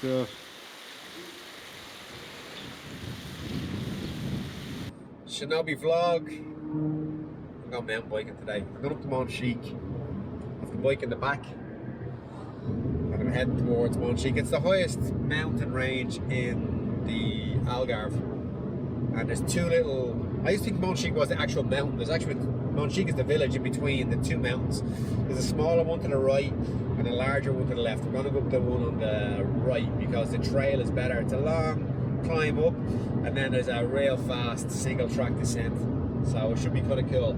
stuff. Shinobi vlog. I'm going mountain biking today. I'm going up to Monchique. I've the bike in the back. I'm heading towards Monchique. It's the highest mountain range in the Algarve. And there's two little... I used to think Monchique was the actual mountain. There's actually... Monchique is the village in between the two mountains. There's a smaller one to the right and a larger one to the left. I'm going to go up the one on the right because the trail is better. It's a long climb up and then there's a real fast single track descent. So it should be kind of cool.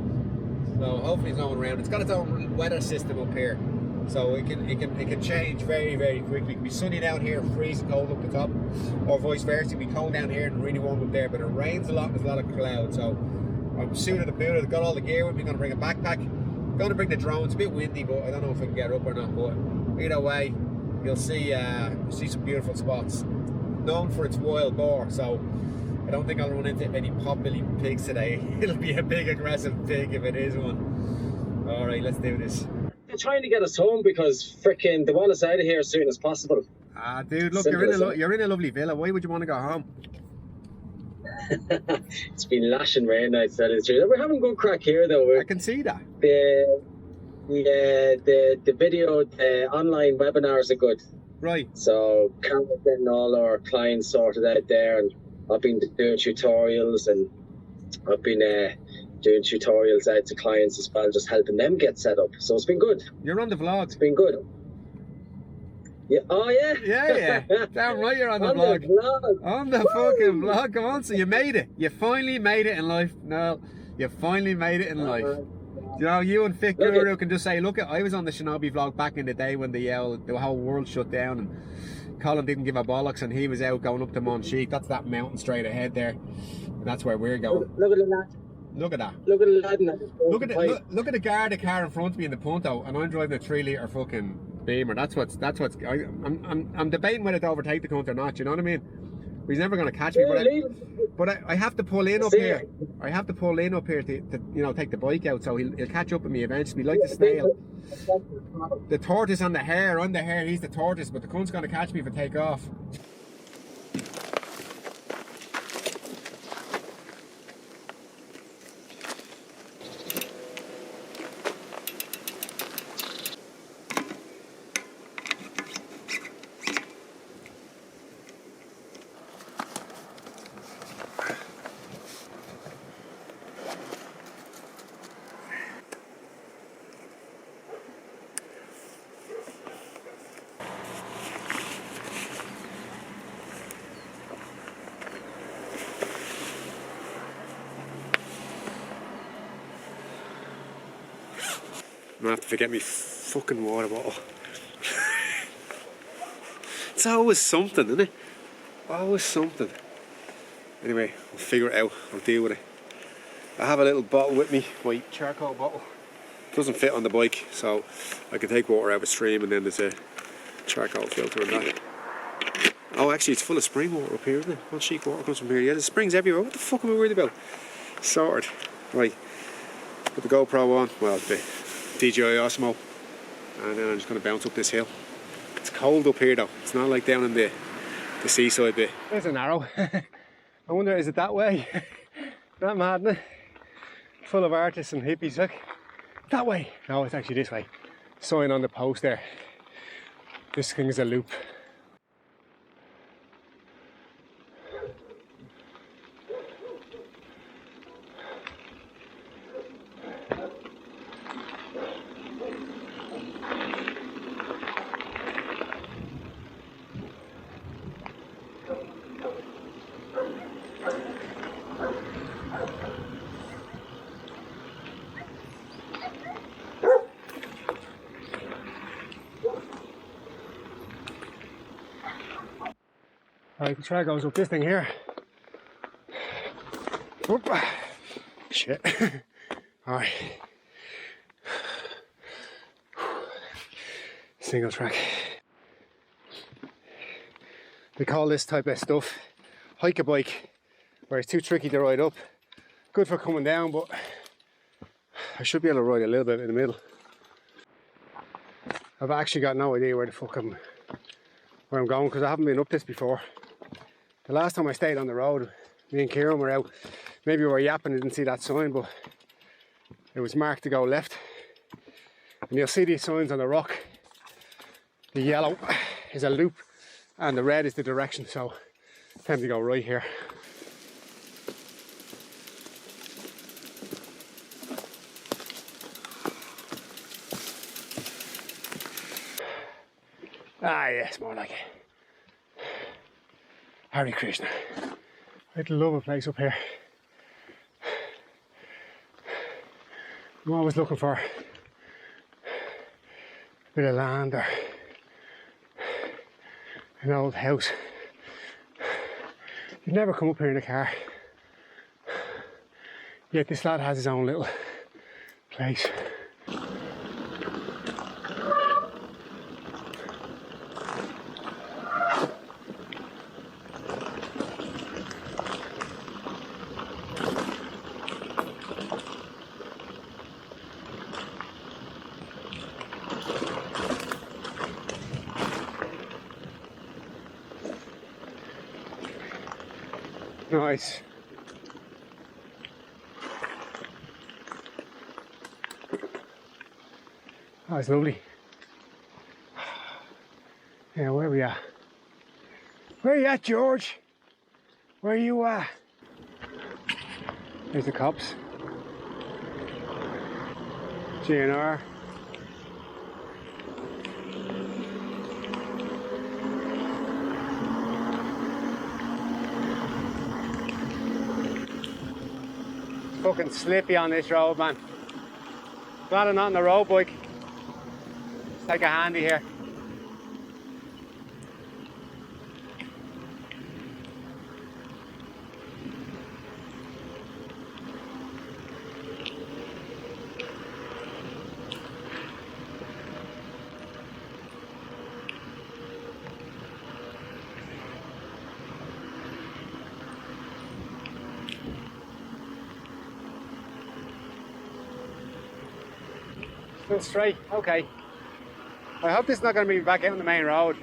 So hopefully it's going around. It's got its own weather system up here. So it can change very, very quickly. It can be sunny down here, freezing cold up the top, or vice versa. It can be cold down here and really warm up there. But it rains a lot and there's a lot of clouds. So I'm suited to boot. I've got all the gear with me. I'm going to bring a backpack. I'm going to bring the drone. It's a bit windy, but I don't know if I can get it up or not. But either way, you'll see some beautiful spots. Known for its wild boar, so I don't think I'll run into any pot-bellied pigs today. It'll be a big aggressive pig if it is one. All right, let's do this. They're trying to get us home because frickin' they want us out of here as soon as possible. Ah, dude, look, you're in a lovely villa. Why would you want to go home? It's been lashing rain outside the street. We're having good crack here though. I can see that. The video, the online webinars are good. Right. So Cameron's getting all our clients sorted out there, and I've been doing tutorials, and I've been doing tutorials out to clients as well, just helping them get set up. So it's been good. You're on the vlog. It's been good. Yeah. Oh yeah. Yeah. Damn right, you're on the vlog. On the fucking vlog. Come on, so you made it. You finally made it in life. No, you finally made it in life. You know, you and Fit Guru can just say, look, I was on the Shinobi vlog back in the day when the whole world shut down and Colin didn't give a bollocks and he was out going up to Monchique. That's that mountain straight ahead there. And that's where we're going. Look at that. Look at that. Look at the lad in that. Look at the Garda car in front of me in the Punto, and I'm driving a 3-litre fucking Beamer. That's what's. I'm debating whether to overtake the cunt or not. You know what I mean? He's never going to catch me, but I have to pull in up here. I have to pull in up here to you know, take the bike out, so he'll catch up with me eventually. Like the snail, the tortoise on the hare. I'm the hare. He's the tortoise, but the cunt's going to catch me if I take off. I'm gonna have to forget me fucking water bottle. It's always something, isn't it? Always something. Anyway, we'll figure it out. I'll deal with it. I have a little bottle with me, my charcoal bottle. It doesn't fit on the bike, so I can take water out of a stream, and then there's a charcoal filter in that. Oh, actually, it's full of spring water up here, isn't it? Monchique water comes from here. Yeah, there's springs everywhere. What the fuck am I worried about? Sorted. Right. Put the GoPro on. Well, the DJI Osmo, and then I'm just going to bounce up this hill. It's cold up here though. It's not like down in the seaside bit. There's an arrow. I wonder, is it that way? That mad, isn't it? Full of artists and hippies. Look, that way. No, it's actually this way. Sign on the post there. This thing is a loop. Alright, the trail goes up this thing here. Oop. Shit. Alright. Single track. They call this type of stuff hike a bike, where it's too tricky to ride up. Good for coming down, but I should be able to ride a little bit in the middle. I've actually got no idea where where I'm going because I haven't been up this before. The last time I stayed on the road, me and Kieran were out. Maybe we were yapping and didn't see that sign, but it was marked to go left. And you'll see these signs on the rock. The yellow is a loop and the red is the direction, so time to go right here. Ah yes, more like it. Hare Krishna. I'd love a place up here. I'm always looking for a bit of land or an old house. You'd never come up here in a car. Yet this lad has his own little place. Nice. Oh, it's lovely. Yeah, where are we at? Where are you at, George? Where are you at? There's the cops. GNR. Fucking slippy on this road, man. Glad I'm not on the road bike. Take a handy here. Still straight, okay. I hope this is not going to be back out on the main road.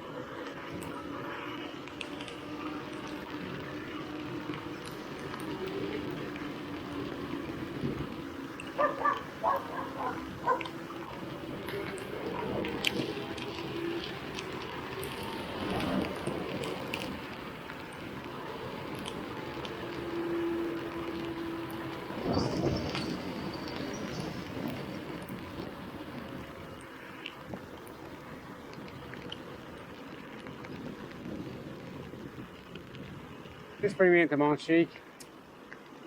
This brings me into Monchique.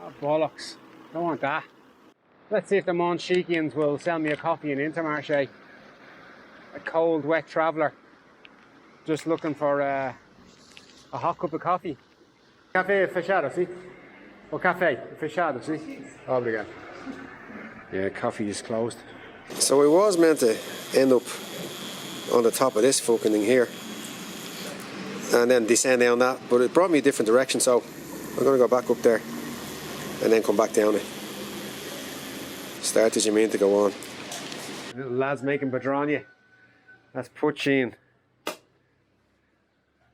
Oh, bollocks. Don't want that. Let's see if the Monchiquians will sell me a coffee in Intermarché. A cold, wet traveller. Just looking for a hot cup of coffee. Café fechado, sí? O café fechado, sí? Obrigado. Yeah, coffee is closed. So I was meant to end up on the top of this fucking thing here and then descend down that, but it brought me a different direction, so I'm going to go back up there and then come back down it. Start as you mean to go on. Little lads making Badronia. That's poutine.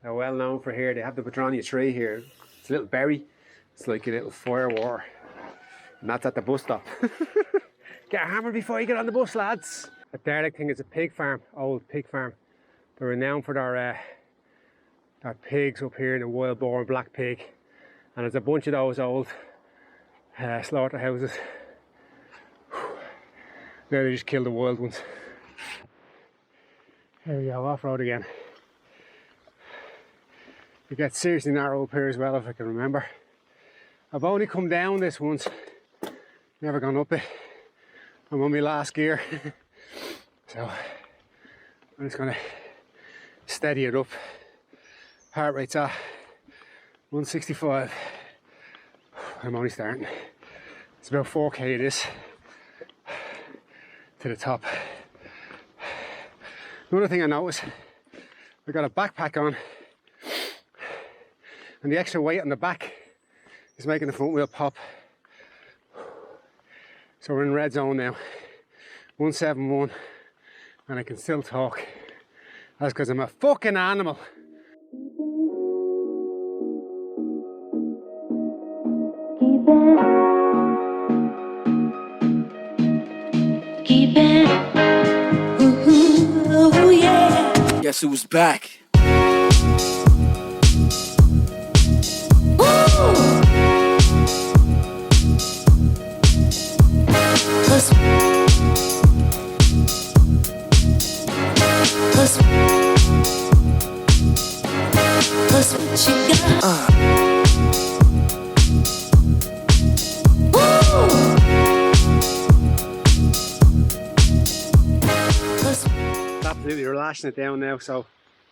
They're well known for here. They have the Badronia tree here. It's a little berry. It's like a little firewall. And that's at the bus stop. Get a hammer before you get on the bus, lads. The Derek thing is a pig farm, old pig farm. They're renowned for their pigs up here in the wild boar black pig. And there's a bunch of those old slaughterhouses. Now they just kill the wild ones. Here we go, off-road again. It gets seriously narrow up here as well, if I can remember. I've only come down this once, never gone up it. I'm on my last gear. So I'm just gonna steady it up. Heart rate's at 165. I'm only starting. It's about 4k it is to the top. Another thing I noticed, I got a backpack on and the extra weight on the back is making the front wheel pop. So we're in red zone now, 171, and I can still talk. That's because I'm a fucking animal. keeping. Ooh, yeah. Guess who's back? What's what you got? Absolutely, we're lashing it down now, so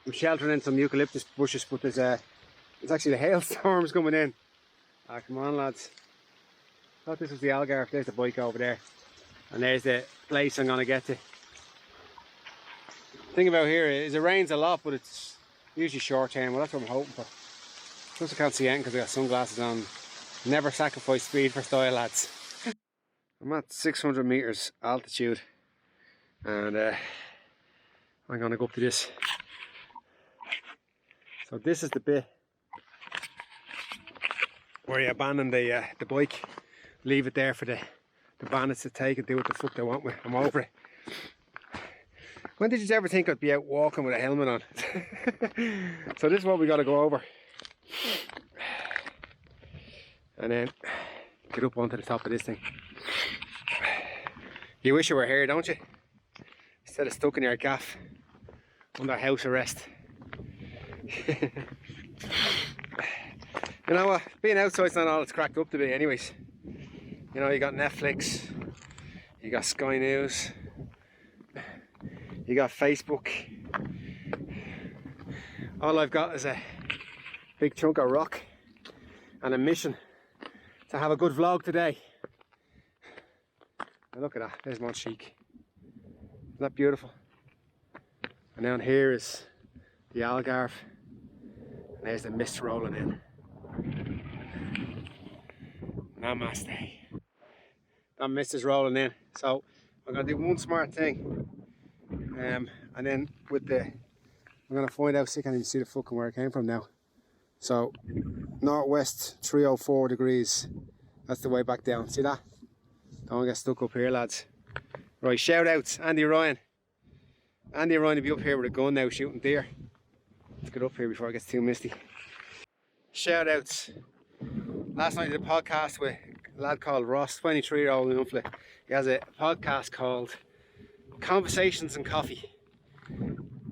I'm sheltering in some eucalyptus bushes, but there's actually the hailstorms coming in. Ah, come on lads. Thought this was the Algarve. There's the bike over there, and there's the place I'm gonna get to. The thing about here is it rains a lot, but it's usually short term. Well, that's what I'm hoping for. Plus I can't see anything because I got sunglasses on. Never sacrifice speed for style, lads. I'm at 600 meters altitude, and I'm gonna go up to this. So this is the bit where you abandon the bike, leave it there for the bandits to take and do what the fuck they want with. I'm over it. When did you ever think I'd be out walking with a helmet on? So this is what we got to go over, and then get up onto the top of this thing. You wish you were here, don't you? Instead of stuck in your gaff under house arrest. You know what? Being outside's not all it's cracked up to be, anyways. You know, you got Netflix, you got Sky News, you got Facebook. All I've got is a big chunk of rock and a mission to have a good vlog today. Now look at that, there's Monchique. Isn't that beautiful? And down here is the Algarve, and there's the mist rolling in. Namaste. That mist is rolling in, so I'm gonna do one smart thing, and then I'm gonna find out. See, I can't even see the fucking where it came from now. So northwest 304 degrees. That's the way back down. See that? Don't get stuck up here, lads. Right, shout outs, Andy Ryan. Andy Ryan will be up here with a gun now shooting deer. Let's get up here before it gets too misty. Shout outs. Last night I did a podcast with a lad called Ross, 23-year-old in Unfley. He has a podcast called Conversations and Coffee.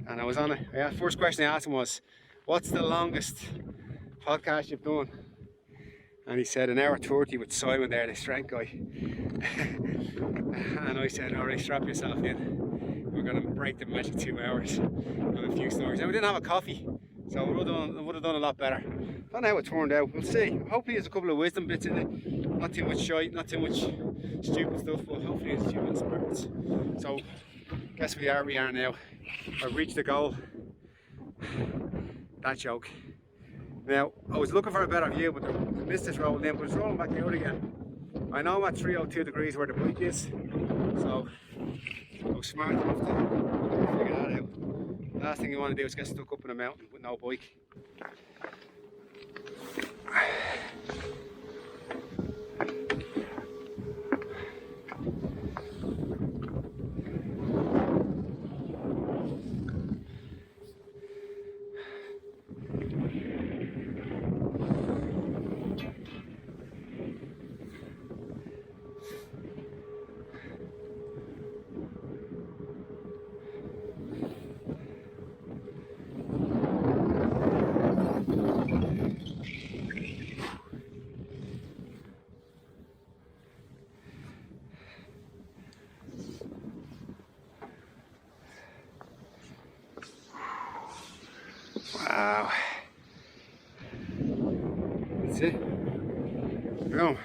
And I was on it. Yeah, first question I asked him was, what's the longest podcast you've done? And he said 1:30 with Simon there, the strength guy. And I said, alright, strap yourself in. We're going to break the magic 2 hours. Got a few stories. Now we didn't have a coffee, so it would have done a lot better. Don't know how it turned out. We'll see. Hopefully there's a couple of wisdom bits in it. Not too much shite, not too much stupid stuff, but hopefully there's a few little smarts. So, guess we are now. I've reached the goal. That joke. Now, I was looking for a better view, but the mist is rolling in, but it's rolling back out again. I know I'm at 302 degrees where the bike is, so I was smart enough to figure that out. Last thing you want to do is get stuck up in a mountain with no bike. Wow. That's it. Boom.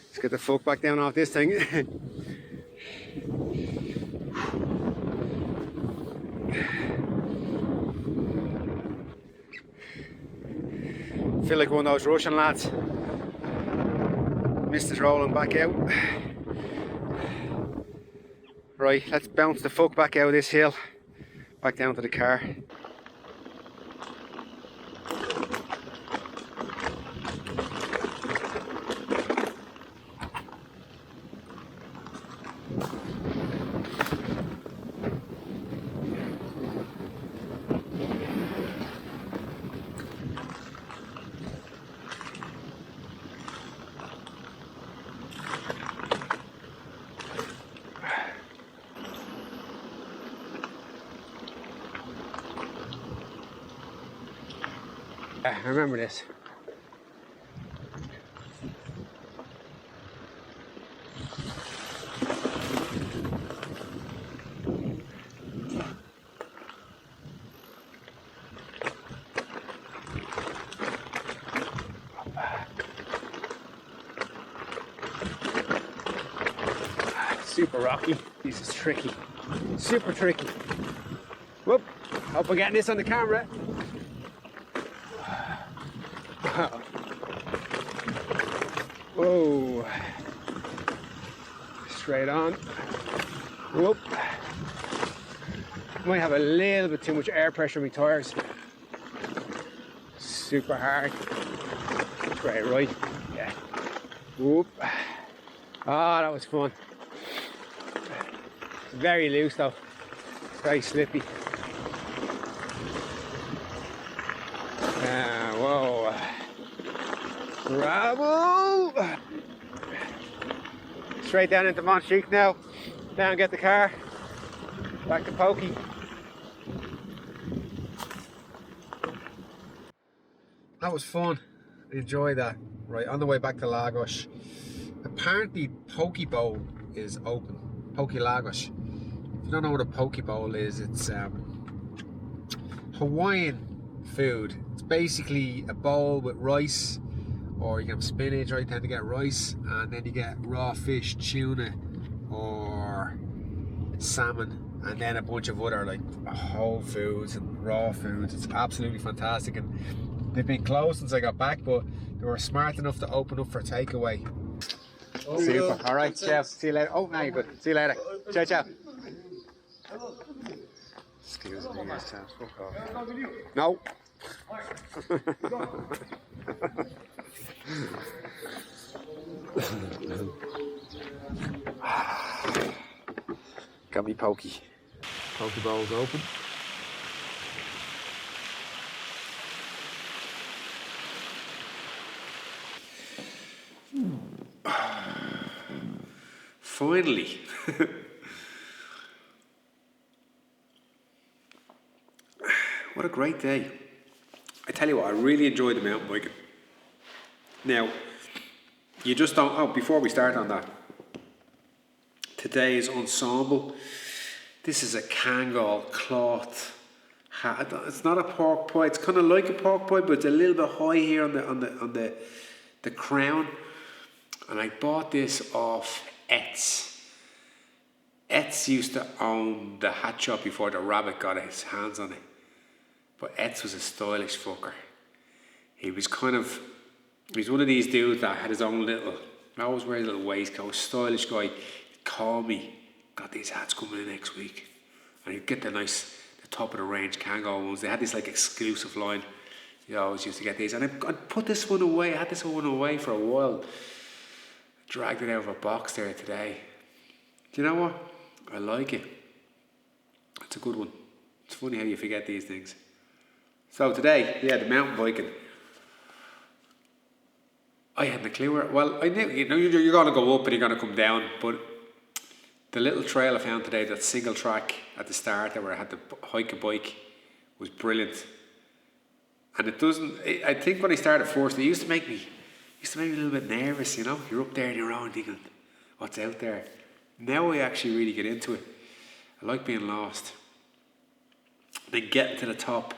Let's get the fuck back down off this thing. Feel like one of those Russian lads. Mist is rolling back out. Right, let's bounce the fuck back out of this hill. Back down to the car. I remember this. Super rocky. This is tricky. Super tricky. Whoop. Hope we're getting this on the camera. Whoa. Straight on. Whoop. Might have a little bit too much air pressure on my tires. Super hard. Straight right. Yeah. Whoop. Ah, that was fun. Very loose though. Very slippy. Whoa. Gravel. Straight down into Monchique now. Down, get the car. Back to Pokey. That was fun. Enjoy that. Right, on the way back to Lagos. Apparently, Poke Bowl is open. Poke Lagos. If you don't know what a Poke Bowl is, it's Hawaiian food. It's basically a bowl with rice, or you can have spinach, or you tend to get rice, and then you get raw fish, tuna, or salmon, and then a bunch of other like whole foods and raw foods. It's absolutely fantastic, and they've been closed since I got back, but they were smart enough to open up for takeaway. Super. All right, ciao. See you later. Oh, no, you're good. See you later. Ciao, ciao. Excuse me, yes, ciao. Fuck off. No. Got me Pokey. Poke Bowl's open. Finally. What a great day. I tell you what, I really enjoyed the mountain biking. Now, you just don't, oh, before we start on that, today's ensemble, this is a Kangol cloth hat. It's not a pork pie, it's kind of like a pork pie, but it's a little bit high here on the crown. And I bought this off Etz. Etz used to own the hat shop before the rabbit got his hands on it. But Etz was a stylish fucker. He was one of these dudes that had his own little, always wears a little waistcoat, stylish guy. He'd call me, got these hats coming in next week. And he'd get the top of the range Kangol ones. They had this like exclusive line. You always used to get these. And I'd put this one away, I had this one away for a while. Dragged it out of a box there today. Do you know what? I like it. It's a good one. It's funny how you forget these things. So today, yeah, the mountain biking. I hadn't a clue where, well, I knew, you're going to go up and you're going to come down, but the little trail I found today, that single track at the start there where I had to hike a bike, was brilliant. And it doesn't, I think when I started first, it used to make me a little bit nervous, you know. You're up there on your own thinking, what's out there? Now I actually really get into it. I like being lost. Then getting to the top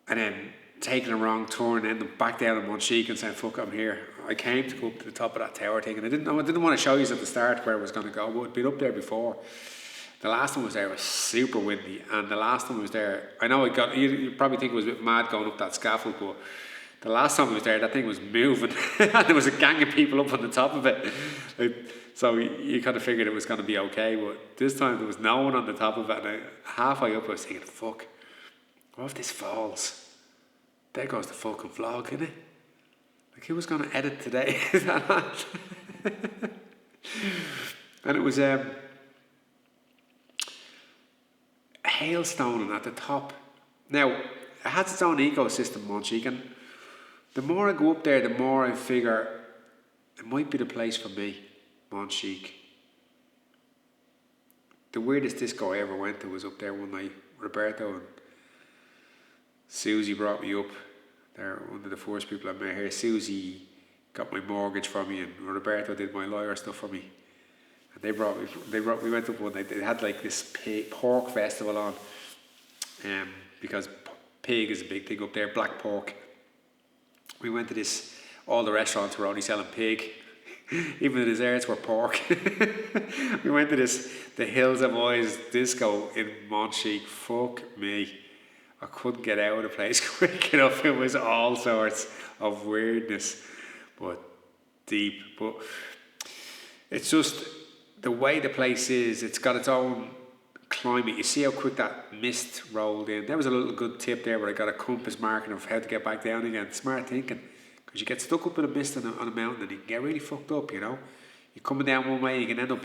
and then taking a wrong turn and then back down on Monchique and saying, fuck, I'm here. I came to go up to the top of that tower thing, and I didn't want to show you at the start where I was going to go, but I'd been up there before. The last one was there, it was super windy, and the last one was there, I know you probably think it was a bit mad going up that scaffold, but the last time I was there, that thing was moving, and there was a gang of people up on the top of it. So you kind of figured it was going to be okay, but this time there was no one on the top of it, and halfway up I was thinking, fuck, what if this falls? There goes the fucking vlog, innit? Like, who was going to edit today? And it was hailstoning at the top. Now, it has its own ecosystem, Monchique, and the more I go up there, the more I figure it might be the place for me, Monchique. The weirdest disco I ever went to was up there one night, Roberto and Susie brought me up. They're one of the first people I met here. Susie got my mortgage for me, and Roberto did my lawyer stuff for me. And we went up one night. They had like this pork festival on, because pig is a big thing up there, black pork. We went to this, all the restaurants were only selling pig. Even the desserts were pork. We went to the Hills of Eyes disco in Monchique. Fuck me. I couldn't get out of the place quick enough. It was all sorts of weirdness, but deep. But it's just the way the place is. It's got its own climate. You see how quick that mist rolled in. There was a little good tip there where I got a compass marking of how to get back down again. Smart thinking. Because you get stuck up in a mist on a mountain and you can get really fucked up, you know. You're coming down one way, you can end up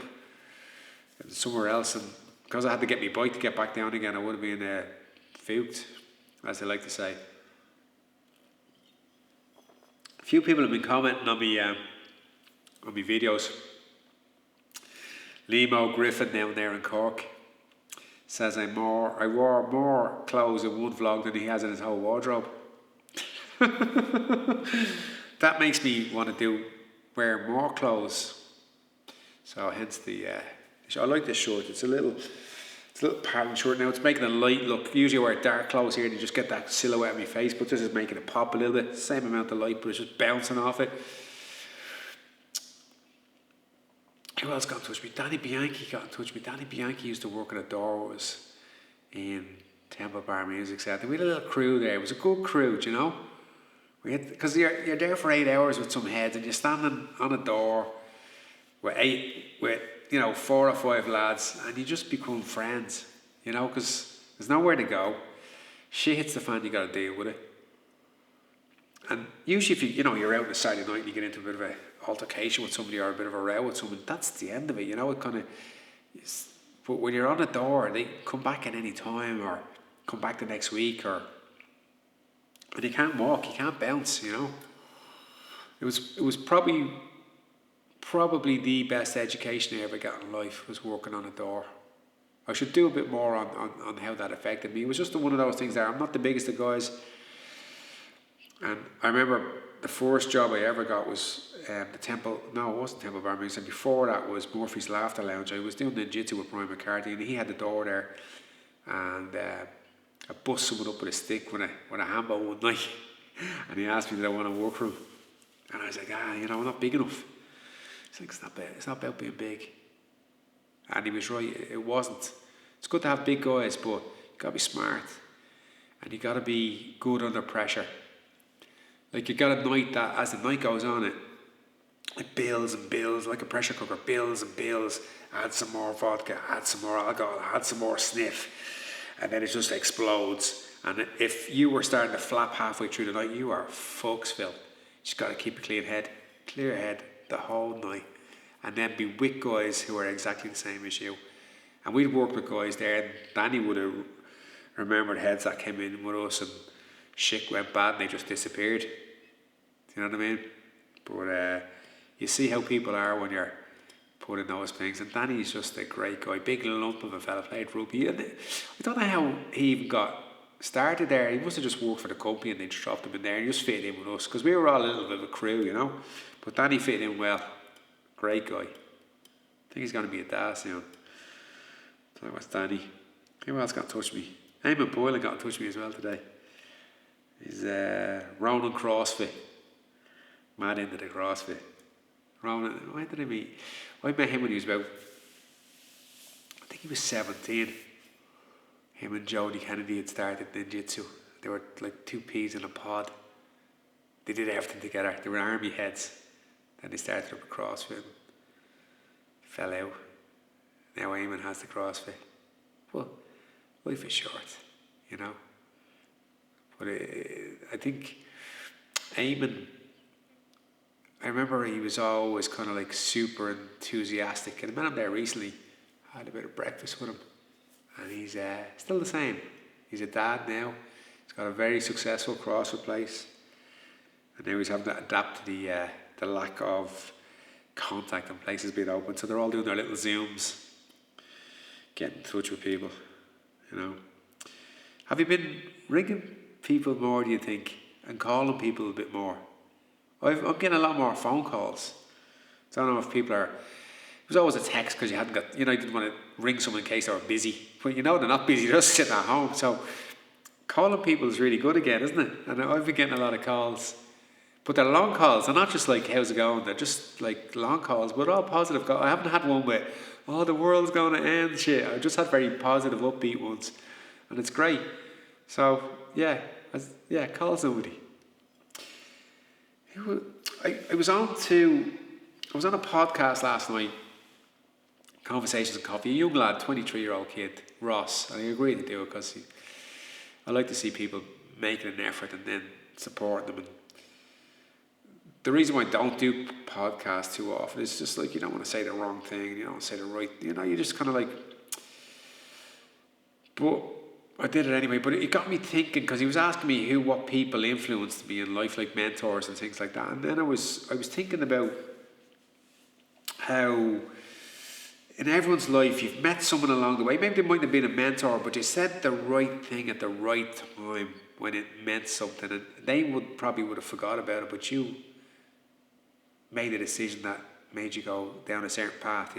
somewhere else. And because I had to get my bike to get back down again, I would have been fooked, as they like to say. A few people have been commenting on me videos. Limo Griffin down there in Cork says I wore more clothes in one vlog than he has in his whole wardrobe. That makes me want to wear more clothes. So hence I like this shirt. It's a little pattern shirt now. It's making a light look. Usually I wear dark clothes here and you just get that silhouette of my face, but this is making it pop a little bit. Same amount of light, but it's just bouncing off it. Who else got in touch with me? Danny Bianchi got in touch with me. Danny Bianchi used to work at a door was in Temple Bar Music Centre. We had a little crew there. It was a good crew, do you know? Because you're there for 8 hours with some heads and you're standing on a door with 4 or 5 lads and you just become friends, you know, because there's nowhere to go. Shit hits the fan, you got to deal with it. And usually if you're out on a Saturday night and you get into a bit of a altercation with somebody or a bit of a row with someone, that's the end of it, you know. It kind of is, but when you're on a door, they come back at any time or come back the next week, and you can't walk, you can't bounce, you know. It was probably the best education I ever got in life, was working on a door. I should do a bit more on how that affected me. It was just one of those things there. I'm not the biggest of guys, and I remember the first job I ever got was it wasn't Temple Bar Music. Before that was Murphy's Laughter Lounge. I was doing ninjutsu with Brian McCarthy, and he had the door there, and I bust someone up with a stick with a hambo one night, and he asked me did I want to work for him, and I was like, I'm not big enough. He's like, it's not about being big, and he was right. It wasn't. It's good to have big guys, but you gotta be smart, and you gotta be good under pressure. Like you got a night that, as the night goes on, it builds and builds like a pressure cooker, builds and builds. Add some more vodka, add some more alcohol, add some more sniff, and then it just explodes. And if you were starting to flap halfway through the night, you are fucks, Phil. You just got to keep a clear head the whole night, and then be with guys who are exactly the same as you. And we'd worked with guys there, and Danny would have remembered heads that came in with us, and shit went bad, and they just disappeared. Do you know what I mean? But you see how people are when you're put in those things, and Danny's just a great guy, big lump of a fella, played rugby, and I don't know how he even got started there. He must have just worked for the company and they just dropped him in there and he just fit in with us, because we were all a little bit of a crew, you know. But Danny fit in well. Great guy. I think he's going to be a dad soon. So that was Danny. Who else got in touch with me? Eamon Boylan got in touch with me as well today. He's Ronan CrossFit. Mad into the CrossFit. Ronan, when did I meet? I met him when he was about, I think he was 17. Him and Jody Kennedy had started ninjutsu. They were like two peas in a pod. They did everything together. They were army heads. Then they started up a CrossFit. Fell out. Now Eamon has the CrossFit. Well, life is short, you know. But I think Eamon, I remember he was always kind of like super enthusiastic. And I met him there recently. Had a bit of breakfast with him. And he's still the same. He's a dad now. He's got a very successful CrossFit place. And now he's having to adapt to the lack of contact and places being open. So they're all doing their little Zooms. Getting in touch with people, you know. Have you been ringing people more, do you think? And calling people a bit more? I'm getting a lot more phone calls. So I don't know if people are... It was always a text because you hadn't got... You didn't want to ring someone in case they were busy. But they're not busy, they're just sitting at home. So calling people is really good again, isn't it? And I've been getting a lot of calls. But they're long calls. They're not just like, how's it going? They're just like long calls, but all positive calls. I haven't had one with, oh, the world's going to end shit. I've just had very positive, upbeat ones. And it's great. So, call somebody. I was on a podcast last night, Conversations and Coffee, a young lad, 23-year-old kid, Ross, and I agreed to do it because I like to see people making an effort and then supporting them. And the reason why I don't do podcasts too often is just like you don't want to say the wrong thing, you don't want to say the right, you just kind of like, but I did it anyway. But it got me thinking because he was asking me what people influenced me in life, like mentors and things like that. And then I was thinking about how in everyone's life you've met someone along the way. Maybe they mightn't have been a mentor, but you said the right thing at the right time when it meant something, and they would have forgot about it, but you made a decision that made you go down a certain path.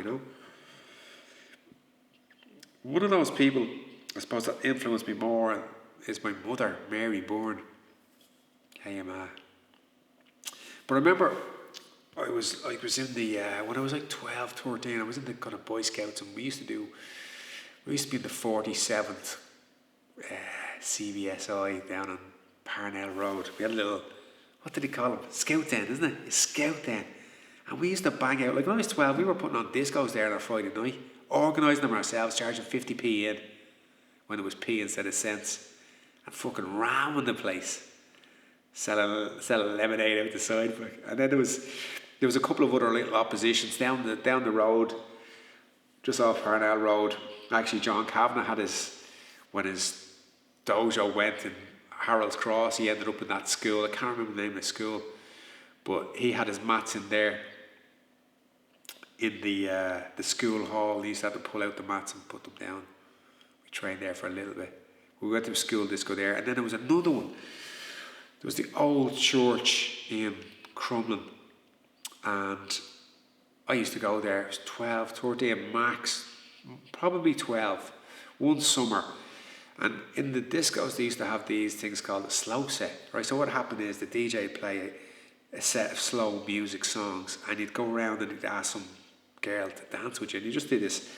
One of those people, I suppose, that influenced me more is my mother, Mary Bourne. Hey, Ma. But I remember I was in the, when I was like 12, 13, I was in the kind of Boy Scouts, and we used to be in the 47th CBSI down on Parnell Road. We had a little, what did he call them? Scout Den, isn't it? A Scout Den. And we used to bang out, like when I was 12, we were putting on discos there on a Friday night, organising them ourselves, charging 50p in, when it was p instead of cents, and fucking ramming the place. Selling lemonade out the side. And then there was a couple of other little oppositions down the road, just off Parnell Road. Actually, John Kavanagh had when his dojo went in Harold's Cross, he ended up in that school. I can't remember the name of the school, but he had his mats in there in the school hall. He used to have to pull out the mats and put them down. We trained there for a little bit. We went to school disco there, and then there was another one. There was the old church in Crumlin, and I used to go there. It was 12, 13 max, probably 12, one summer. And in the discos, they used to have these things called a slow set, right? So what happened is the DJ would play a set of slow music songs, and you'd go around and you'd ask some girl to dance with you, and you just did this.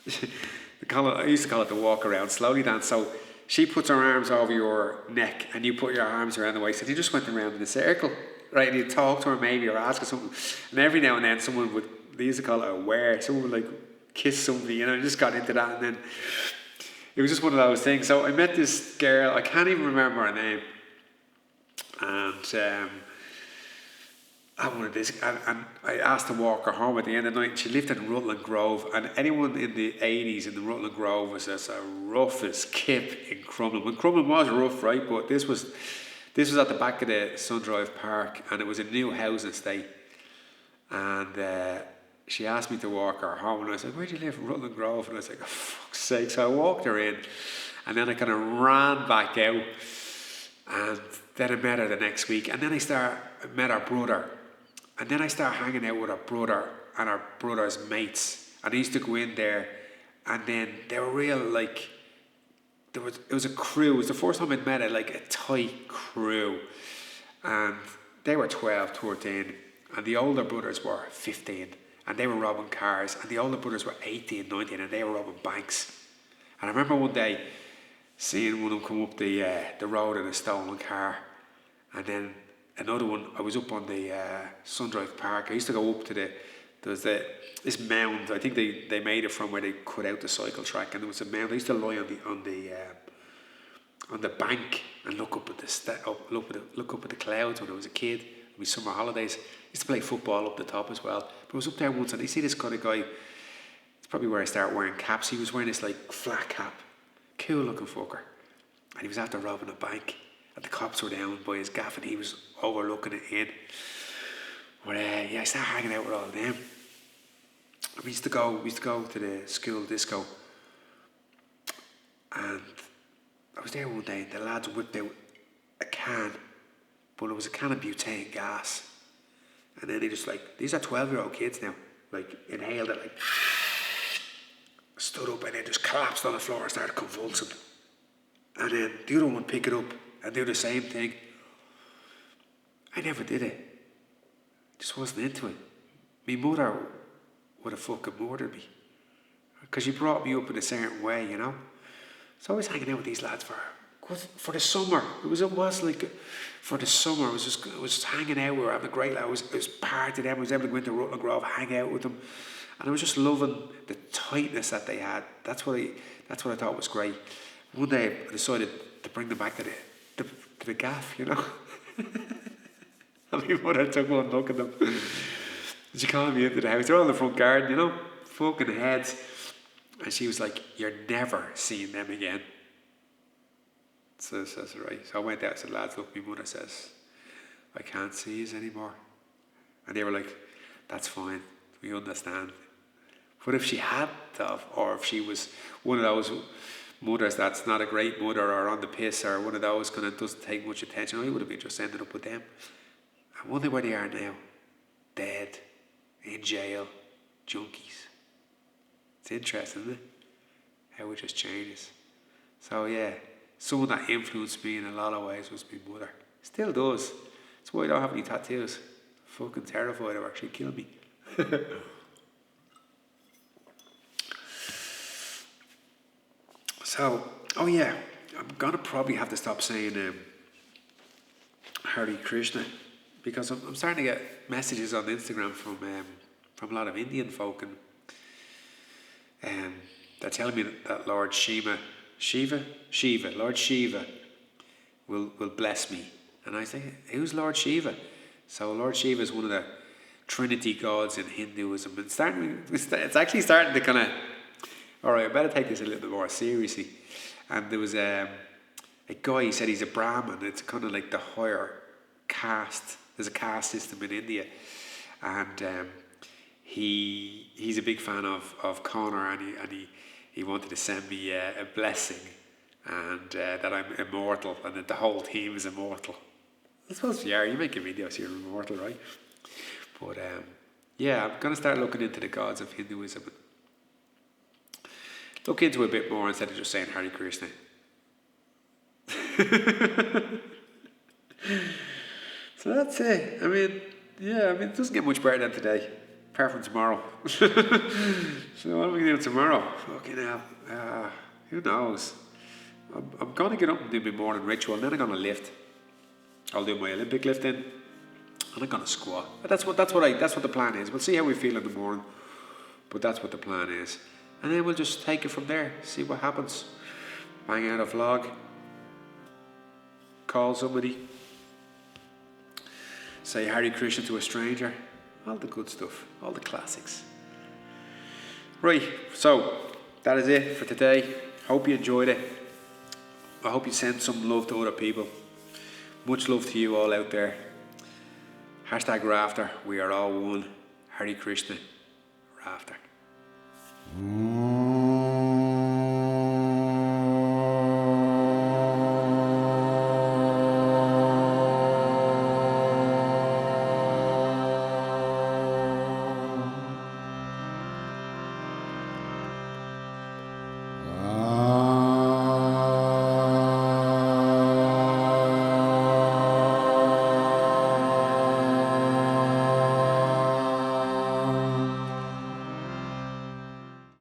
I used to call it the walk around slowly dance. So she puts her arms over your neck and you put your arms around the waist, and you just went around in a circle, right? And you'd talk to her maybe or ask her something, and every now and then someone would, they used to call it a wear, someone would like kiss somebody, just got into that, and then it was just one of those things. So I met this girl, I can't even remember her name, and I asked to walk her home at the end of the night, and she lived in Rutland Grove, and anyone in the 80s in the Rutland Grove was as rough as Kip in Crumlin. When Crumlin was rough, right, but this was at the back of the Sundrive Park, and it was a new housing estate, and she asked me to walk her home, and I was like, where do you live? In Rutland Grove? And I was like, oh, fuck's sake. So I walked her in, and then I kind of ran back out, and then I met her the next week, and then I met her brother. And then I started hanging out with her brother and her brother's mates. And I used to go in there, and then they were real, like, it was a crew. It was the first time I'd met a tight crew. And they were 12, 13, and the older brothers were 15, and they were robbing cars. And the older brothers were 18, 19, and they were robbing banks. And I remember one day seeing one of them come up the road in a stolen car. And then another one, I was up on the Sundrive Park. I used to go up to this mound. I think they made it from where they cut out the cycle track, and there was a mound. I used to lie on the bank and look up at the clouds when I was a kid. It was summer holidays. I used to play football up the top as well. But I was up there once, and I see this kind of guy. It's probably where I started wearing caps. He was wearing this flat cap, cool looking fucker, and he was after robbing a bank. And the cops were down by his gaff, and he was overlooking it in. But I started hanging out with all of them. We used to go to the school disco, and I was there one day, and the lads whipped out a can, but it was a can of butane gas. And then he just like, these are 12-year-old kids now, like inhaled it, like stood up and then just collapsed on the floor and started convulsing. And then the other one pick it up and do the same thing. I never did it. Just wasn't into it. My mother would have fucking murdered me. Because she brought me up in a certain way, you know. So I was hanging out with these lads for the summer. It was like for the summer. It was just hanging out. We were having a great life. It was part of them. I was able to go into Rutland Grove, hang out with them. And I was just loving the tightness that they had. That's what I thought was great. One day I decided to bring them back to the gaff, you know. And my mother took one look at them. She called me into the house. They're all in the front garden, you know, fucking heads. And she was like, "You're never seeing them again." So I says, right. So I went out and said, "Lads, look, my mother says, I can't see you anymore." And they were like, "That's fine. We understand." But if she had to, or if she was one of those mothers that's not a great mother or on the piss or one of those kind of doesn't take much attention, I would have been just ended up with them. I wonder where they are now. Dead, in jail, junkies. It's interesting, isn't it? How it just changes. So yeah, someone that influenced me in a lot of ways was my mother. Still does. That's why I don't have any tattoos. Fucking terrified of her. She'd kill me. So, oh yeah, I'm gonna probably have to stop saying Hare Krishna, because I'm starting to get messages on Instagram from a lot of Indian folk, and they're telling me that Lord Shiva will bless me. And I say, who's Lord Shiva? So Lord Shiva is one of the Trinity gods in Hinduism. And it's actually starting to kind of, all right, I better take this a little bit more seriously. And there was a guy, he said he's a Brahmin. It's kind of like the higher caste. There's a caste system in India. And he's a big fan of Connor, and he wanted to send me a blessing, and that I'm immortal, and that the whole team is immortal. I suppose you make a video so you're immortal, right? But yeah, I'm going to start looking into the gods of Hinduism. Look into it a bit more instead of just saying Hare Krishna. So that's it. I mean, it doesn't get much better than today, apart from tomorrow. So what are we going to do tomorrow? Fucking hell. Who knows? I'm going to get up and do my morning ritual, and then I'm going to lift. I'll do my Olympic lifting, and I'm going to squat. That's what the plan is. We'll see how we feel in the morning, but that's what the plan is. And then we'll just take it from there, see what happens. Bang out a vlog, call somebody, say Hare Krishna to a stranger, all the good stuff, all the classics. Right, so that is it for today. Hope you enjoyed it. I hope you send some love to other people. Much love to you all out there. #Rafter, we are all one. Hare Krishna, Rafter.